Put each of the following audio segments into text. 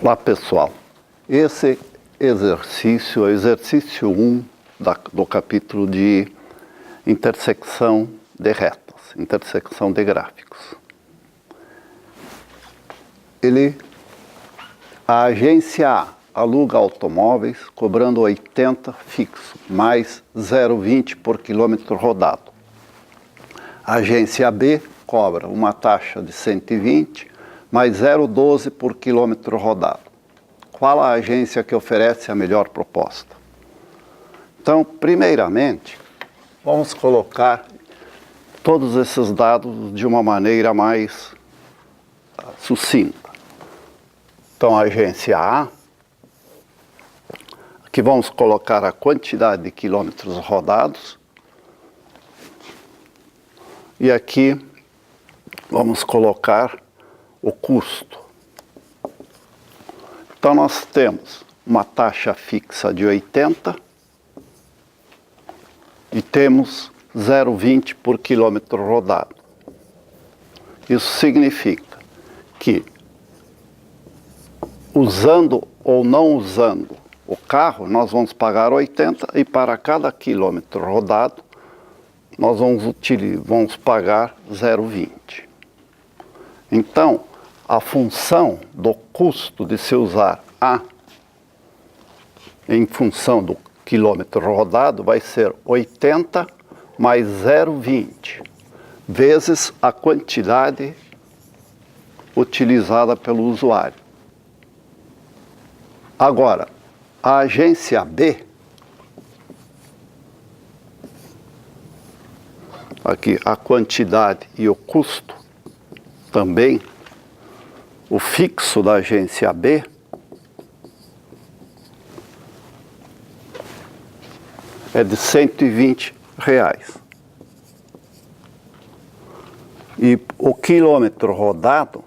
Olá pessoal, esse exercício é o exercício 1 do capítulo de intersecção de retas, intersecção de gráficos. A agência A aluga automóveis cobrando 80 fixo, mais 0,20 por quilômetro rodado. A agência B cobra uma taxa de 120, mais 0,12 por quilômetro rodado. Qual a agência que oferece a melhor proposta? Então, primeiramente, vamos colocar todos esses dados de uma maneira mais sucinta. Então, a agência A, aqui vamos colocar a quantidade de quilômetros rodados, e aqui vamos colocar o custo. Então, nós temos uma taxa fixa de 80 e temos 0,20 por quilômetro rodado. Isso significa que, usando ou não usando o carro, nós vamos pagar 80 e para cada quilômetro rodado, nós vamos pagar 0,20. Então, a função do custo de se usar A em função do quilômetro rodado vai ser 80 mais 0,20 vezes a quantidade utilizada pelo usuário. Agora, a agência B, aqui a quantidade e o custo também, o fixo da agência B é de R$120. E o quilômetro rodado,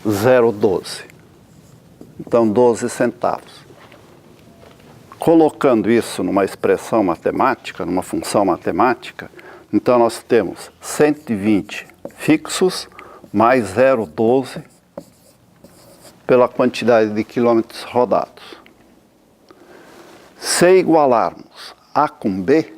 0,12. Então, 12 centavos. Colocando isso numa expressão matemática, numa função matemática, então nós temos 120 fixos mais 0,12 pela quantidade de quilômetros rodados. Se igualarmos A com B,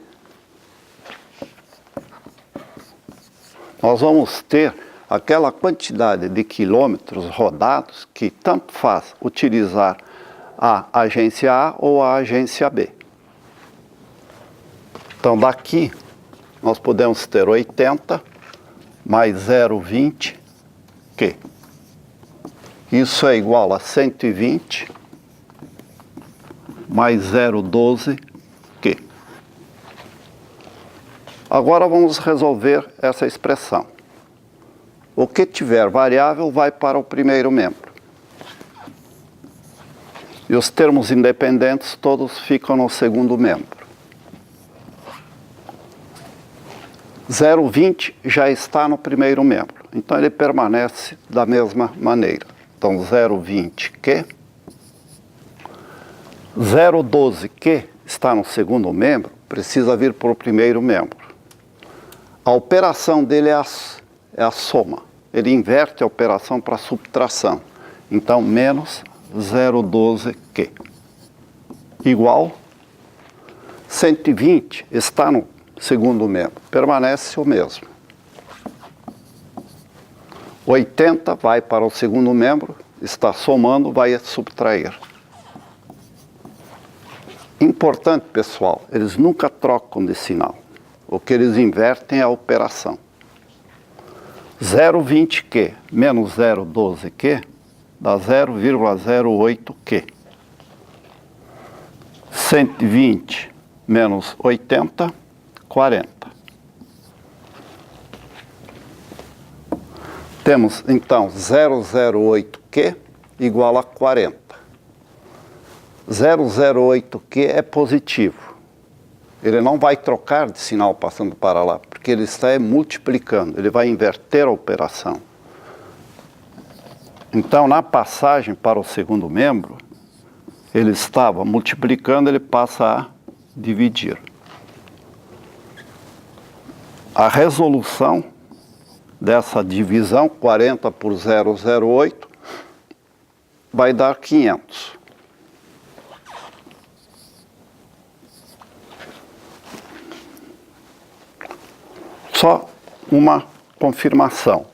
nós vamos ter aquela quantidade de quilômetros rodados que tanto faz utilizar a agência A ou a agência B. Então, daqui, nós podemos ter 80 mais 0,20, que isso é igual a 120 mais 0,12, que. Agora vamos resolver essa expressão. O que tiver variável vai para o primeiro membro. E os termos independentes todos ficam no segundo membro. 0,20 já está no primeiro membro, então ele permanece da mesma maneira. Então, 0,20 que, 0,12 que está no segundo membro, precisa vir para o primeiro membro. A operação dele é a soma. Ele inverte a operação para subtração. Então, menos 0,12 que, igual 120 está no segundo membro, permanece o mesmo. 80 vai para o segundo membro, está somando, vai subtrair. Importante, pessoal, eles nunca trocam de sinal. O que eles invertem é a operação. 0,20 que menos 0,12 que dá 0,08 que. 120 menos 80, 40. Temos, então, 0,08 que igual a 40. 0,08 que é positivo. Ele não vai trocar de sinal passando para lá, porque ele está multiplicando, ele vai inverter a operação. Então, na passagem para o segundo membro, ele estava multiplicando, ele passa a dividir. A resolução dessa divisão, 40 por 0,08, vai dar 500. Só uma confirmação.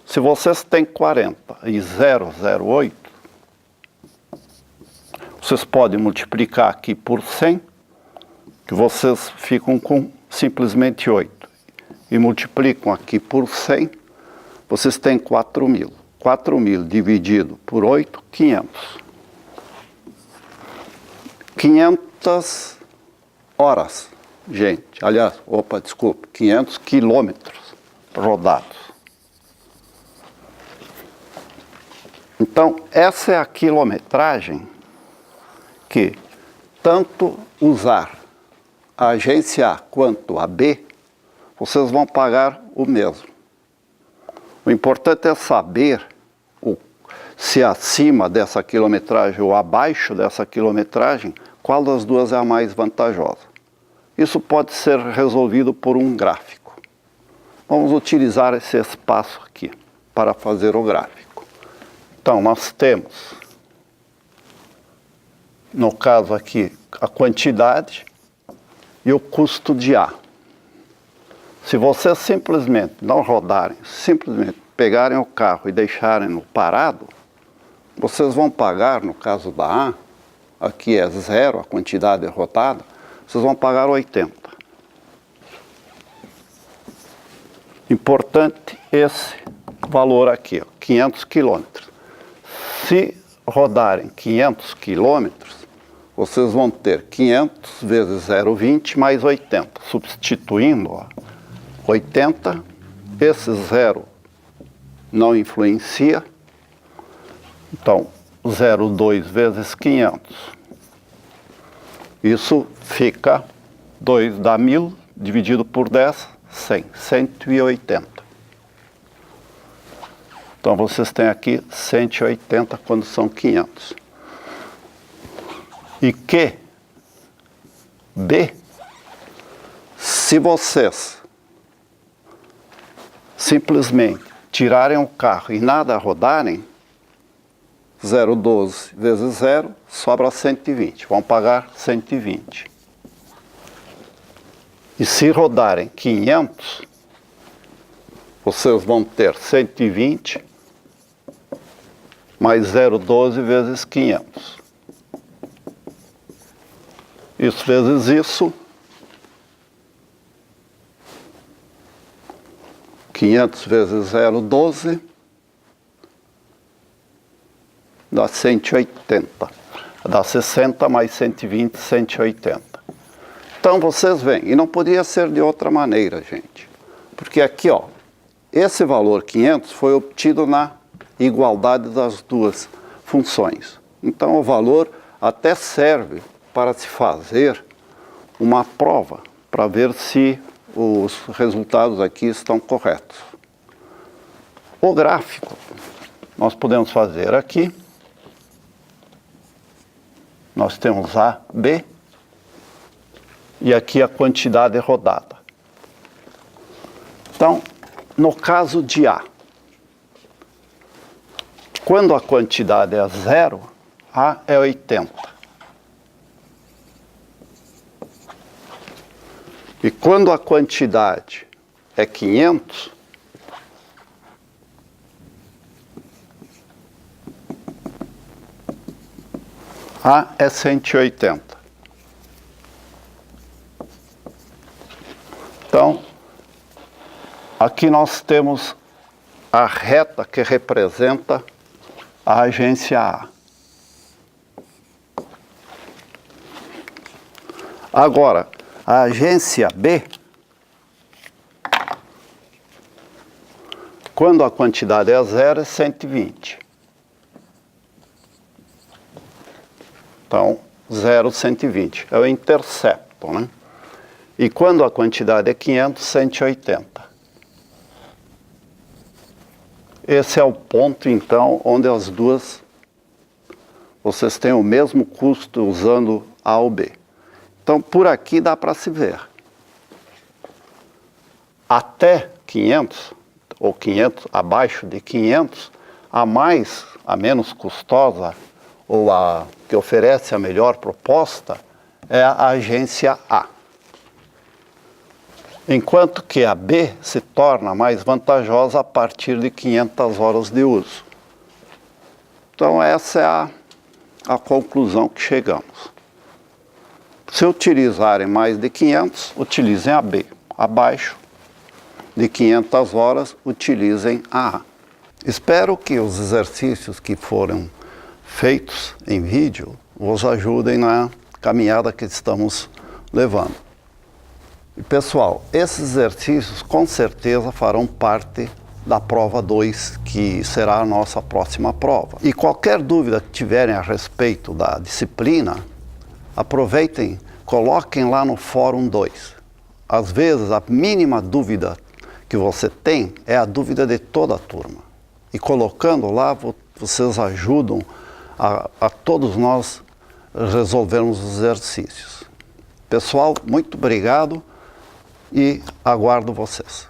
Se vocês têm 40 e 0,08, vocês podem multiplicar aqui por 100, que vocês ficam com simplesmente 8. E multiplicam aqui por 100, vocês têm 4.000. 4.000 dividido por 8, 500. 500 horas, gente. Aliás, 500 quilômetros rodados. Então, essa é a quilometragem que tanto usar a agência A quanto a B, vocês vão pagar o mesmo. O importante é saber se acima dessa quilometragem ou abaixo dessa quilometragem, qual das duas é a mais vantajosa. Isso pode ser resolvido por um gráfico. Vamos utilizar esse espaço aqui para fazer o gráfico. Então, nós temos, no caso aqui, a quantidade e o custo de A. Se vocês simplesmente não rodarem, simplesmente pegarem o carro e deixarem-no parado, vocês vão pagar, no caso da A, aqui é 0, a quantidade é rodada, vocês vão pagar 80. Importante esse valor aqui, ó, 500 quilômetros. Se rodarem 500 quilômetros, vocês vão ter 500 vezes 0,20 mais 80. Substituindo, ó, 80, esse 0 não influencia. Então, 0,2 vezes 500. Isso fica 2 dá 1.000, dividido por 10, 100. 180. Então, vocês têm aqui 180 quando são 500. E que B, se vocês simplesmente tirarem o carro e nada rodarem, 0,12 vezes 0 sobra 120. Vão pagar 120. E se rodarem 500, vocês vão ter 120 mais 0,12 vezes 500. Isso vezes isso, 500 vezes 0,12 dá 180. Dá 60 mais 120, 180. Então vocês veem, e não podia ser de outra maneira, gente. Porque aqui, ó, esse valor 500 foi obtido na igualdade das duas funções. Então o valor até serve para se fazer uma prova, para ver se os resultados aqui estão corretos. O gráfico, nós podemos fazer aqui. Nós temos A, B, e aqui a quantidade rodada. Então, no caso de A, quando a quantidade é 0, A é 80. E quando a quantidade é 500, A é 180. Então, aqui nós temos a reta que representa a agência A. Agora, a agência B, quando a quantidade é 0, é 120. Então, 0, 120. É o intercepto, né? E quando a quantidade é 500, 180. Esse é o ponto, então, onde as duas, vocês têm o mesmo custo usando A ou B. Então, por aqui dá para se ver. Até 500, ou 500, abaixo de 500, a mais a menos custosa, ou a que oferece a melhor proposta, é a agência A. Enquanto que a B se torna mais vantajosa a partir de 500 horas de uso. Então essa é a conclusão que chegamos. Se utilizarem mais de 500, utilizem a B. Abaixo de 500 horas, utilizem a A. Espero que os exercícios que foram feitos em vídeo vos ajudem na caminhada que estamos levando. E pessoal, esses exercícios com certeza farão parte da prova 2, que será a nossa próxima prova. E qualquer dúvida que tiverem a respeito da disciplina, aproveitem, coloquem lá no Fórum 2. Às vezes, a mínima dúvida que você tem é a dúvida de toda a turma. E colocando lá, vocês ajudam a todos nós resolvermos os exercícios. Pessoal, muito obrigado e aguardo vocês.